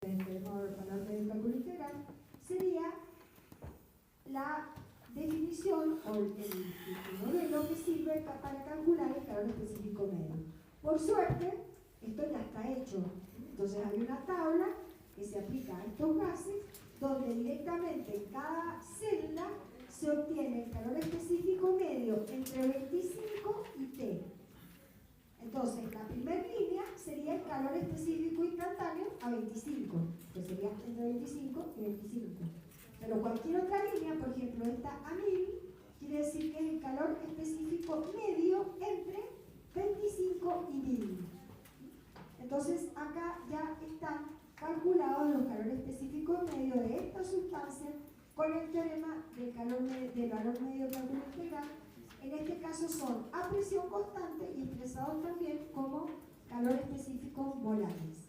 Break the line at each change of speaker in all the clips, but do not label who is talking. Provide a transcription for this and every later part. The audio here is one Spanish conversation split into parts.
valor medio cálculo integral, sería la definición o el modelo que sirve para calcular el calor específico medio. Por suerte, esto ya está hecho. Entonces hay una tabla que se aplica a estos gases, donde directamente en cada celda se obtiene el calor específico medio entre 25 y T. Entonces, la primera línea sería el calor específico instantáneo a 25, que sería entre 25 y 25. Pero cualquier otra línea, por ejemplo, esta a 1000, quiere decir que es el calor específico medio entre 25 y 1000. Entonces, acá ya están calculados los calores específicos medio de esta sustancia con el teorema del valor medio cálculo integral. En este caso son a presión constante y expresados también como calor específico volares.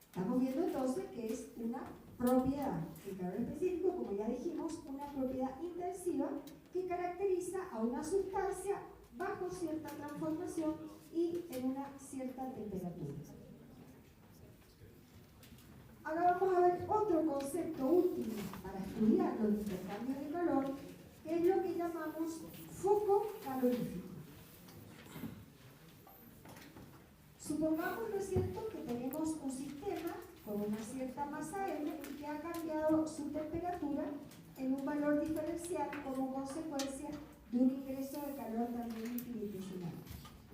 Estamos viendo entonces que es una propiedad. El calor específico, como ya dijimos, una propiedad intensiva que caracteriza a una sustancia bajo cierta transformación y en una cierta temperatura. Ahora vamos a ver otro concepto útil para estudiar los intercambios de calor, que es lo que llamamos foco calorífico. Supongamos, ¿no es cierto?, que tenemos un sistema con una cierta masa M y que ha cambiado su temperatura en un valor diferencial como consecuencia de un ingreso de calor también infinitesimal.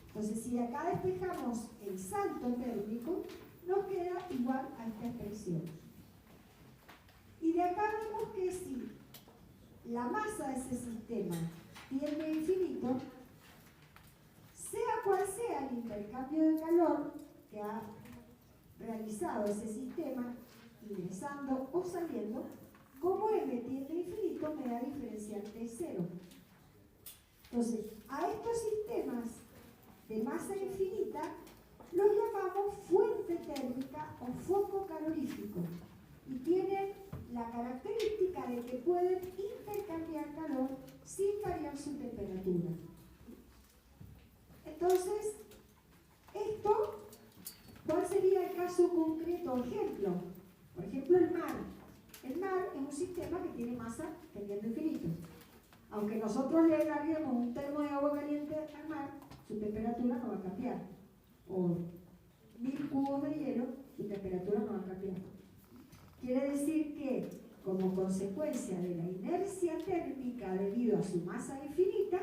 Entonces, si acá despejamos el salto térmico, nos queda igual a esta expresión. Y de acá vemos que si la masa de ese sistema tiende a infinito, sea cual sea el intercambio de calor que ha realizado ese sistema, ingresando o saliendo, como M tiende a infinito, me da diferencial T0. Entonces, a estos sistemas de masa infinita los llamamos fuente térmica o foco calorífico y tienen la característica de que pueden intercambiar calor sin variar su temperatura. Entonces, esto, ¿cuál sería el caso concreto o ejemplo? Por ejemplo, el mar. El mar es un sistema que tiene masa tendiendo a infinito. Aunque nosotros le larguemos un termo de agua caliente al mar, su temperatura no va a cambiar. O 1000 cubos de hielo, su temperatura no va a cambiar. Quiere decir que, como consecuencia de la inercia térmica debido a su masa infinita,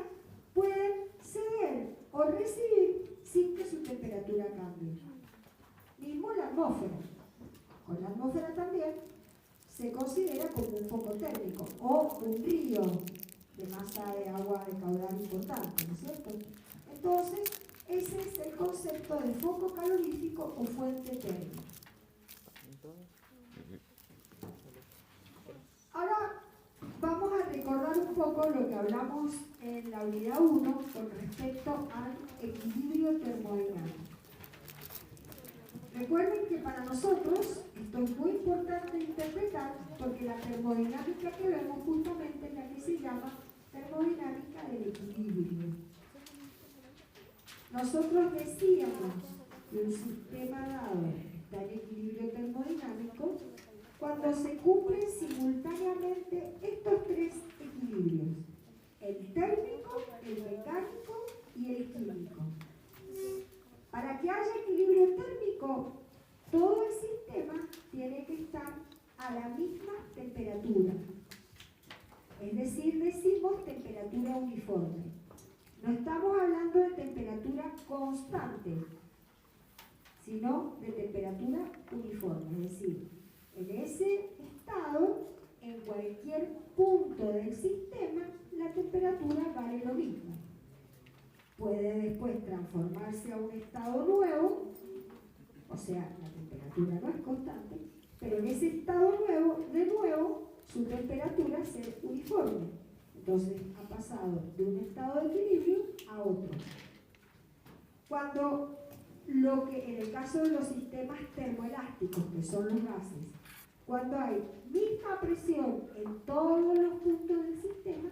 pueden ceder o recibir sin que su temperatura cambie. Mismo la atmósfera. Con la atmósfera también se considera como un foco térmico o un río de masa de agua de caudal importante, ¿no es cierto? Entonces, ese es el concepto de foco calorífico o fuente térmica. Ahora vamos a recordar un poco lo que hablamos en la unidad 1 con respecto al equilibrio termodinámico. Recuerden que para nosotros esto es muy importante interpretar porque la termodinámica que vemos justamente es la que se llama termodinámica del equilibrio. Nosotros decíamos que un sistema dado está en equilibrio termodinámico cuando se cumplen simultáneamente estos tres equilibrios: el térmico, el mecánico y el químico. Para que haya equilibrio térmico, todo el sistema tiene que estar a la misma temperatura. Es decir, decimos temperatura uniforme. No estamos hablando de temperatura constante, sino de temperatura uniforme. Es decir, en ese estado, en cualquier punto del sistema, la temperatura vale lo mismo. Puede después transformarse a un estado nuevo, o sea, la temperatura no es constante, pero en ese estado nuevo, de nuevo, su temperatura es uniforme. Entonces ha pasado de un estado de equilibrio a otro. Cuando en el caso de los sistemas termoelásticos, que son los gases, cuando hay misma presión en todos los puntos del sistema,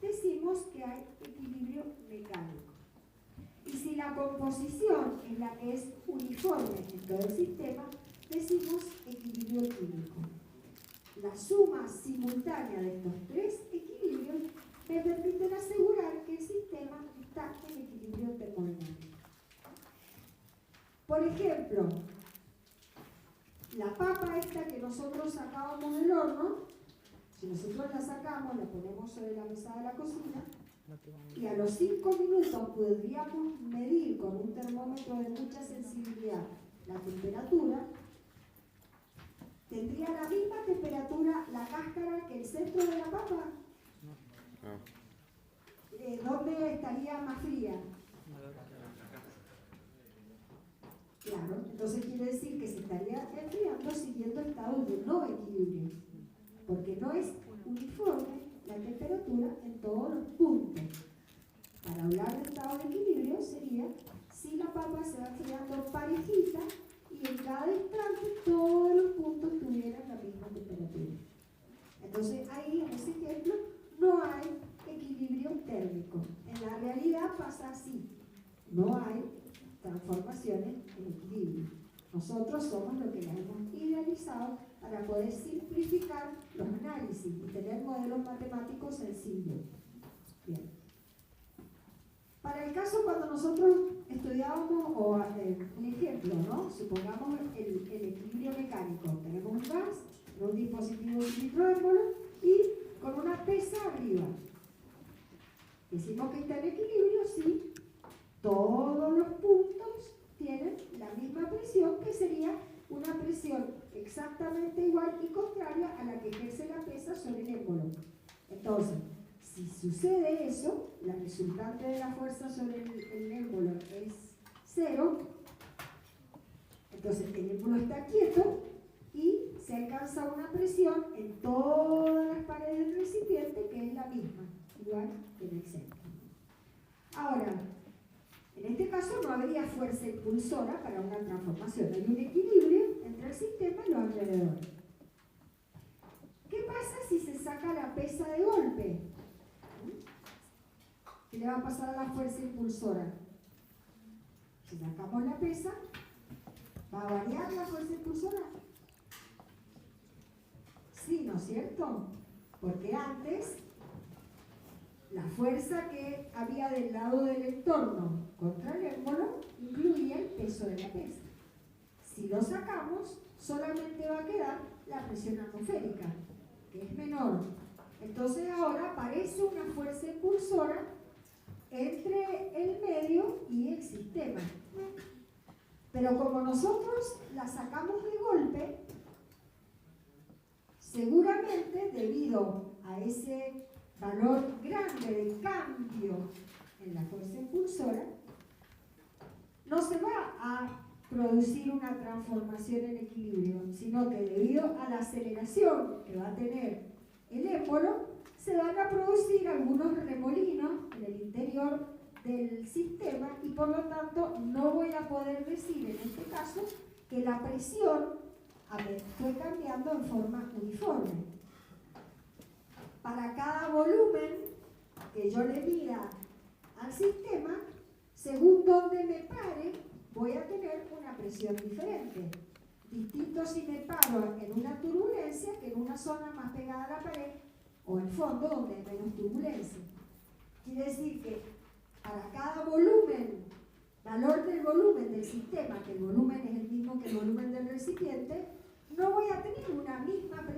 decimos que hay equilibrio mecánico. Y si la composición es la que es uniforme en todo el sistema, decimos equilibrio químico. La suma simultánea de estos tres equilibrios me permiten asegurar que el sistema está en equilibrio termodinámico. Por ejemplo, la papa esta que nosotros sacábamos del horno, si nosotros la sacamos, la ponemos sobre la mesa de la cocina, y a los 5 minutos podríamos medir con un termómetro de mucha sensibilidad la temperatura, ¿tendría la misma temperatura la cáscara que el centro de la papa? ¿Dónde estaría más fría? Claro, entonces quiere decir que se estaría enfriando siguiendo estados de no equilibrio, porque no es uniforme la temperatura en todos los puntos. Para hablar de estado de equilibrio sería si la papa se va enfriando parejita y en cada instante todos los puntos tuvieran la misma temperatura. Entonces ahí en ese ejemplo no hay equilibrio térmico. En la realidad pasa así, no hay transformaciones en equilibrio. Nosotros somos lo que la hemos idealizado para poder simplificar los análisis y tener modelos matemáticos sencillos. Bien. Para el caso cuando nosotros estudiábamos, o un ejemplo, ¿no? Supongamos el equilibrio mecánico. Tenemos un gas, un dispositivo hidrógeno y con una pesa arriba. Decimos que está en equilibrio si todos los puntos tienen la misma presión, que sería una presión exactamente igual y contraria a la que ejerce la pesa sobre el émbolo. Entonces, si sucede eso, la resultante de la fuerza sobre el émbolo es 0, entonces el émbolo está quieto y se alcanza una presión en todas las paredes del recipiente que es la misma, igual que en el centro. Ahora, en este caso no habría fuerza impulsora para una transformación. Hay un equilibrio entre el sistema y los alrededores. ¿Qué pasa si se saca la pesa de golpe? ¿Qué le va a pasar a la fuerza impulsora? Si sacamos la pesa, ¿va a variar la fuerza impulsora? Sí, ¿no es cierto? Porque antes la fuerza que había del lado del entorno contra el émbolo incluía el peso de la pesa. Si lo sacamos, solamente va a quedar la presión atmosférica, que es menor. Entonces ahora aparece una fuerza impulsora entre el medio y el sistema. Pero como nosotros la sacamos de golpe, seguramente debido a ese valor grande de cambio en la fuerza impulsora, no se va a producir una transformación en equilibrio, sino que debido a la aceleración que va a tener el émbolo, se van a producir algunos remolinos en el interior del sistema y por lo tanto no voy a poder decir en este caso que la presión fue cambiando en forma uniforme. Para cada volumen que yo le mida al sistema, según donde me pare, voy a tener una presión diferente. Distinto si me paro en una turbulencia que en una zona más pegada a la pared o el fondo donde hay menos turbulencia. Quiere decir que para cada volumen, valor del volumen del sistema, que el volumen es el mismo que el volumen del recipiente, no voy a tener una misma presión